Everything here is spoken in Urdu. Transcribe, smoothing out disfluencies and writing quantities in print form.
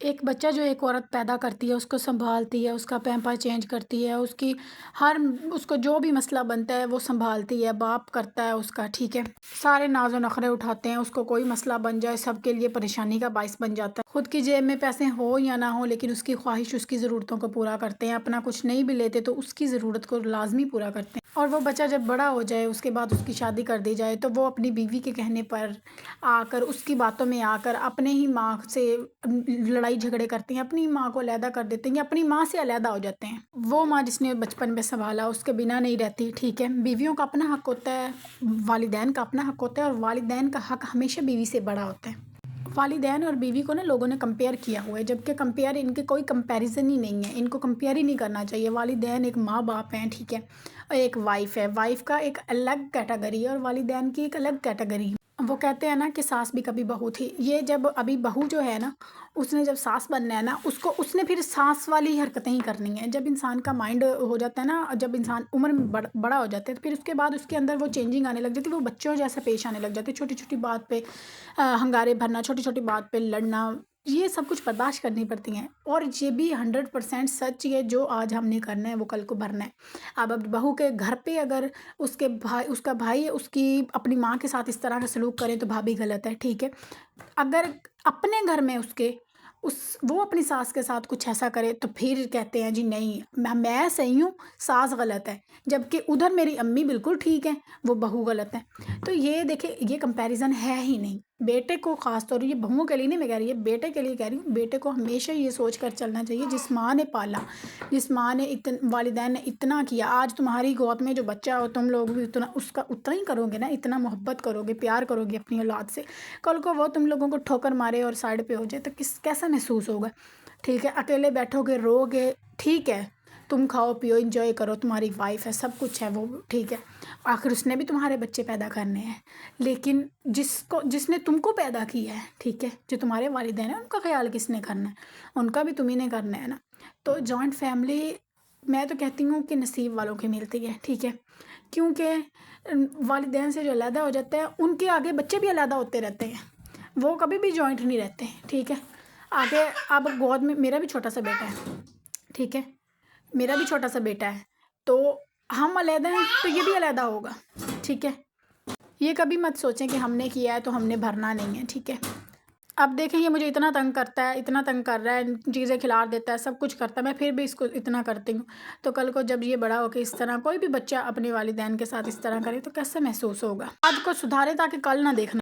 ایک بچہ جو ایک عورت پیدا کرتی ہے، اس کو سنبھالتی ہے، اس کا پیمپر چینج کرتی ہے، اس کی ہر اس کو جو بھی مسئلہ بنتا ہے وہ سنبھالتی ہے، باپ کرتا ہے اس کا، ٹھیک ہے، سارے ناز و نخرے اٹھاتے ہیں، اس کو کوئی مسئلہ بن جائے سب کے لیے پریشانی کا باعث بن جاتا ہے۔ خود کی جیب میں پیسے ہو یا نہ ہو لیکن اس کی خواہش اس کی ضرورتوں کو پورا کرتے ہیں، اپنا کچھ نہیں بھی لیتے تو اس کی ضرورت کو لازمی پورا کرتے ہیں۔ اور وہ بچہ جب بڑا ہو جائے، اس کے بعد اس کی شادی کر دی جائے تو وہ اپنی بیوی کے کہنے پر آ کر، اس کی باتوں میں آ کر اپنے ہی ماں سے لڑائی جھگڑے کرتے ہیں، اپنی ماں کو علیحدہ کر دیتے ہیں یا اپنی ماں سے علیحدہ ہو جاتے ہیں۔ وہ ماں جس نے بچپن میں سنبھالا اس کے بنا نہیں رہتی، ٹھیک ہے۔ بیویوں کا اپنا حق ہوتا ہے، والدین کا اپنا حق ہوتا ہے، اور والدین کا حق ہمیشہ بیوی سے بڑا ہوتا ہے۔ والدین اور بیوی کو نا لوگوں نے کمپیئر کیا ہوا ہے، جبکہ کمپیئر ان کے کوئی کمپیریزن ہی نہیں ہے، ان کو کمپیئر ہی نہیں کرنا چاہیے۔ والدین ایک ماں باپ ہیں، ٹھیک ہے، اور ایک وائف ہے، وائف کا ایک الگ کیٹیگری ہے اور والدین کی ایک الگ کیٹیگری ہے۔ وہ کہتے ہیں نا کہ ساس بھی کبھی بہو تھی، یہ جب ابھی بہو جو ہے نا، اس نے جب ساس بننا ہے نا، اس نے پھر ساس والی حرکتیں ہی کرنی ہیں۔ جب انسان کا مائنڈ ہو جاتا ہے نا، جب انسان عمر میں بڑا ہو جاتا ہے تو پھر اس کے بعد اس کے اندر وہ چینجنگ آنے لگ جاتی ہے، وہ بچوں جیسا پیش آنے لگ جاتے ہیں، چھوٹی چھوٹی بات پہ ہنگارے بھرنا، چھوٹی چھوٹی بات پہ لڑنا، یہ سب کچھ برداشت کرنی پڑتی ہیں۔ اور یہ بھی 100% سچ ہے، جو آج ہم نے کرنا ہے وہ کل کو بھرنا ہے۔ اب بہو کے گھر پہ اگر اس کا بھائی اس کی اپنی ماں کے ساتھ اس طرح کا سلوک کرے تو بھابھی غلط ہے، ٹھیک ہے۔ اگر اپنے گھر میں وہ اپنی ساس کے ساتھ کچھ ایسا کرے تو پھر کہتے ہیں جی نہیں میں صحیح ہوں، ساس غلط ہے، جبکہ ادھر میری امی بالکل ٹھیک ہے، وہ بہو غلط ہے۔ تو یہ دیکھیں، یہ کمپیریزن ہے ہی نہیں۔ بیٹے کو خاص طور یہ بہوؤں کے لیے نہیں میں کہہ رہی ہے، بیٹے کے لیے کہہ رہی ہوں، بیٹے کو ہمیشہ یہ سوچ کر چلنا چاہیے جس ماں نے پالا، جس ماں نے والدین نے اتنا کیا، آج تمہاری گود میں جو بچہ ہو تم لوگ بھی اتنا ہی کرو گے نا، اتنا محبت کرو گے، پیار کرو گے اپنی اولاد سے، کل کو وہ تم لوگوں کو ٹھوکر مارے اور سائڈ پہ ہو جائے تو کیسا محسوس ہوگا، ٹھیک ہے۔ اکیلے بیٹھو گے، رو گے، ٹھیک ہے، تم کھاؤ پیو انجوائے کرو، تمہاری وائف ہے، سب کچھ ہے، وہ ٹھیک ہے، آخر اس نے بھی تمہارے بچے پیدا کرنے ہیں، لیکن جس نے تم کو پیدا کیا ہے، ٹھیک ہے، جو تمہارے والدین ہیں، ان کا خیال کس نے کرنا ہے؟ ان کا بھی تمہیں نے کرنا ہے نا۔ تو جوائنٹ فیملی میں تو کہتی ہوں کہ نصیب والوں کی ملتی ہے، ٹھیک ہے، کیونکہ والدین سے جو علیحدہ ہو جاتا ہے ان کے آگے بچے بھی علیحدہ ہوتے رہتے ہیں، وہ کبھی بھی جوائنٹ نہیں رہتے، ٹھیک ہے۔ آگے اب گود میں میرا بھی چھوٹا سا بیٹا ہے، ٹھیک ہے، میرا بھی چھوٹا سا بیٹا ہے، تو ہم علیحدہ ہیں تو یہ بھی علیحدہ ہوگا، ٹھیک ہے۔ یہ کبھی مت سوچیں کہ ہم نے کیا ہے تو ہم نے بھرنا نہیں ہے، ٹھیک ہے۔ اب دیکھیں یہ مجھے اتنا تنگ کرتا ہے، اتنا تنگ کر رہا ہے، چیزیں کھلا دیتا ہے، سب کچھ کرتا ہے، میں پھر بھی اس کو اتنا کرتی ہوں، تو کل کو جب یہ بڑا ہو کے اس طرح کوئی بھی بچہ اپنے والدین کے ساتھ اس طرح کرے تو کیسے محسوس ہوگا؟ آج کو سدھارے تاکہ کل نہ دیکھنا